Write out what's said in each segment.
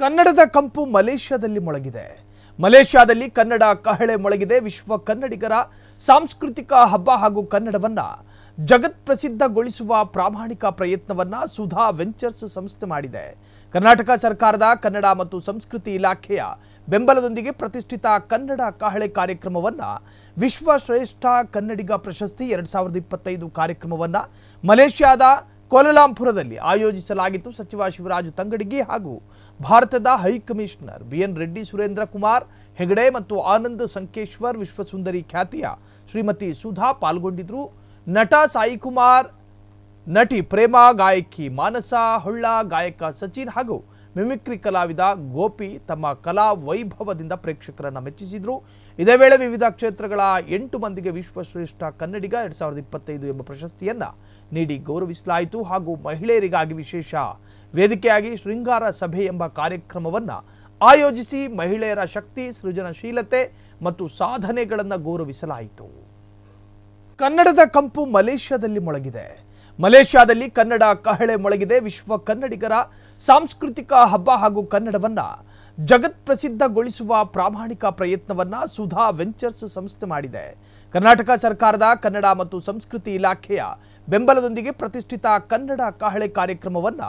ಕನ್ನಡದ ಕಂಪು ಮಲೇಷ್ಯಾದಲ್ಲಿ ಮೊಳಗಿದೆ. ಮಲೇಷ್ಯಾದಲ್ಲಿ ಕನ್ನಡ ಕಹಳೆ ಮೊಳಗಿದೆ. ವಿಶ್ವ ಕನ್ನಡಿಗರ ಸಾಂಸ್ಕೃತಿಕ ಹಬ್ಬ ಹಾಗೂ ಕನ್ನಡವನ್ನ ಜಗತ್ ಪ್ರಸಿದ್ಧಗೊಳಿಸುವ ಪ್ರಾಮಾಣಿಕ ಪ್ರಯತ್ನವನ್ನ ಸುಧಾ ವೆಂಚರ್ಸ್ ಸಂಸ್ಥೆ ಮಾಡಿದೆ. ಕರ್ನಾಟಕ ಸರ್ಕಾರದ ಕನ್ನಡ ಮತ್ತು ಸಂಸ್ಕೃತಿ ಇಲಾಖೆಯ ಬೆಂಬಲದೊಂದಿಗೆ ಪ್ರತಿಷ್ಠಿತ ಕನ್ನಡ ಕಹಳೆ ಕಾರ್ಯಕ್ರಮವನ್ನ ವಿಶ್ವ ಶ್ರೇಷ್ಠ ಕನ್ನಡಿಗ ಪ್ರಶಸ್ತಿ 2025 ಕಾರ್ಯಕ್ರಮವನ್ನ ಮಲೇಷ್ಯಾದ ಕೋಲಾಲಂಪುರದಲ್ಲಿ ಆಯೋಜಿಸಲಾಗಿತ್ತು. ಸಚಿವ ಶಿವರಾಜ ತಂಗಡಗಿ ಹಾಗೂ ಭಾರತದ ಹೈಕಮಿಷನರ್ ಬಿಎನ್ ರೆಡ್ಡಿ, ಸುರೇಂದ್ರ ಕುಮಾರ್ ಹೆಗಡೆ ಮತ್ತು ಆನಂದ್ ಸಂಕೇಶ್ವರ್, ವಿಶ್ವಸುಂದರಿ ಖ್ಯಾತಿಯ ಶ್ರೀಮತಿ ಸುಧಾ ಪಾಲ್ಗೊಂಡಿದ್ರು. ನಟ ಸಾಯಿಕುಮಾರ್, ನಟಿ ಪ್ರೇಮ, ಗಾಯಕಿ ಮಾನಸ, ಹೊಳ್ಳ ಗಾಯಕ ಸಚಿನ್ ಹಾಗೂ ಮಿಮಿಕ್ರಿ ಕಲಾವಿದ ಗೋಪಿ ತಮ್ಮ ಕಲಾ ವೈಭವದಿಂದ ಪ್ರೇಕ್ಷಕರನ್ನ ಮೆಚ್ಚಿಸಿದ್ರು. ಇದೇ ವೇಳೆ ವಿವಿಧ ಕ್ಷೇತ್ರಗಳ 8 ಮಂದಿಗೆ ವಿಶ್ವಶ್ರೇಷ್ಠ ಕನ್ನಡಿಗ 2025 ಎಂಬ ಪ್ರಶಸ್ತಿಯನ್ನ ನೀಡಿ ಗೌರವಿಸಲಾಯಿತು. ಹಾಗೂ ಮಹಿಳೆಯರಿಗಾಗಿ ವಿಶೇಷ ವೇದಿಕೆಯಾಗಿ ಶೃಂಗಾರ ಸಭೆ ಎಂಬ ಕಾರ್ಯಕ್ರಮವನ್ನ ಆಯೋಜಿಸಿ ಮಹಿಳೆಯರ ಶಕ್ತಿ, ಸೃಜನಶೀಲತೆ ಮತ್ತು ಸಾಧನೆಗಳನ್ನು ಗೌರವಿಸಲಾಯಿತು. ಕನ್ನಡದ ಕಂಪು ಮಲೇಷ್ಯಾದಲ್ಲಿ ಮೊಳಗಿದೆ. ಮಲೇಷ್ಯಾದಲ್ಲಿ ಕನ್ನಡ ಕಹಳೆ ಮೊಳಗಿದೆ. ವಿಶ್ವ ಕನ್ನಡಿಗರ ಸಾಂಸ್ಕೃತಿಕ ಹಬ್ಬ ಹಾಗೂ ಕನ್ನಡವನ್ನ ಜಗತ್ ಪ್ರಸಿದ್ಧಗೊಳಿಸುವ ಪ್ರಾಮಾಣಿಕ ಪ್ರಯತ್ನವನ್ನ ಸುಧಾ ವೆಂಚರ್ಸ್ ಸಂಸ್ಥೆ ಮಾಡಿದೆ. ಕರ್ನಾಟಕ ಸರ್ಕಾರದ ಕನ್ನಡ ಮತ್ತು ಸಂಸ್ಕೃತಿ ಇಲಾಖೆಯ ಬೆಂಬಲದೊಂದಿಗೆ ಪ್ರತಿಷ್ಠಿತ ಕನ್ನಡ ಕಹಳೆ ಕಾರ್ಯಕ್ರಮವನ್ನ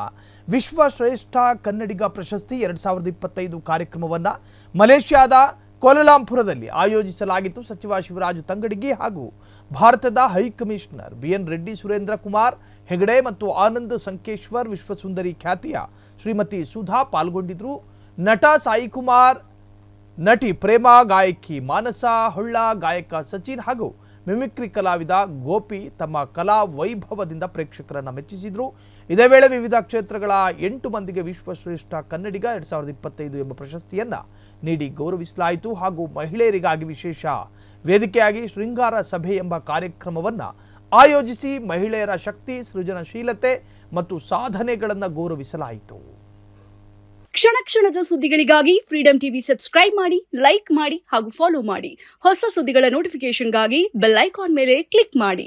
ವಿಶ್ವ ಶ್ರೇಷ್ಠ ಕನ್ನಡಿಗ ಪ್ರಶಸ್ತಿ 2025 ಕಾರ್ಯಕ್ರಮವನ್ನ ಮಲೇಷ್ಯಾದ ಕೋಲಾಲಂಪುರದಲ್ಲಿ ಆಯೋಜಿಸಲಾಗಿತ್ತು. ಸಚಿವ ಶಿವರಾಜ ತಂಗಡಗಿ ಹಾಗೂ ಭಾರತದ ಹೈಕಮಿಷನರ್ ಬಿಎನ್ ರೆಡ್ಡಿ, ಸುರೇಂದ್ರ ಕುಮಾರ್ ಹೆಗಡೆ ಮತ್ತು ಆನಂದ್ ಸಂಕೇಶ್ವರ್, ವಿಶ್ವಸುಂದರಿ ಖ್ಯಾತಿಯ ಶ್ರೀಮತಿ ಸುಧಾ ಪಾಲ್ಗೊಂಡಿದ್ರು. ನಟ ಸಾಯಿಕುಮಾರ್, ನಟಿ ಪ್ರೇಮ, ಗಾಯಕಿ ಮಾನಸ, ಹೊಳ್ಳ ಗಾಯಕ ಸಚಿನ್ ಹಾಗೂ ಮಿಮಿಕ್ರಿ ಕಲಾವಿದ ಗೋಪಿ ತಮ್ಮ ಕಲಾ ವೈಭವದಿಂದ ಪ್ರೇಕ್ಷಕರನ್ನ ಮೆಚ್ಚಿಸಿದ್ರು. ಇದೇ ವೇಳೆ ವಿವಿಧ ಕ್ಷೇತ್ರಗಳ 8 ಮಂದಿಗೆ ವಿಶ್ವಶ್ರೇಷ್ಠ ಕನ್ನಡಿಗ 2025 ಎಂಬ ಪ್ರಶಸ್ತಿಯನ್ನ ನೀಡಿ ಗೌರವಿಸಲಾಯಿತು. ಹಾಗೂ ಮಹಿಳೆಯರಿಗಾಗಿ ವಿಶೇಷ ವೇದಿಕೆಯಾಗಿ ಶೃಂಗಾರ ಸಭೆ ಎಂಬ ಕಾರ್ಯಕ್ರಮವನ್ನ ಆಯೋಜಿಸಿ ಮಹಿಳೆಯರ ಶಕ್ತಿ, ಸೃಜನಶೀಲತೆ ಮತ್ತು ಸಾಧನೆಗಳನ್ನು ಗೌರವಿಸಲಾಯಿತು. ಕ್ಷಣ ಕ್ಷಣದ ಸುದ್ದಿಗಳಿಗಾಗಿ ಫ್ರೀಡಂ ಟಿವಿ ಸಬ್ಸ್ಕ್ರೈಬ್ ಮಾಡಿ, ಲೈಕ್ ಮಾಡಿ ಹಾಗೂ ಫಾಲೋ ಮಾಡಿ. ಹೊಸ ಸುದ್ದಿಗಳ ನೋಟಿಫಿಕೇಶನ್ಗಾಗಿ ಬೆಲ್ ಐಕಾನ್ ಮೇಲೆ ಕ್ಲಿಕ್ ಮಾಡಿ.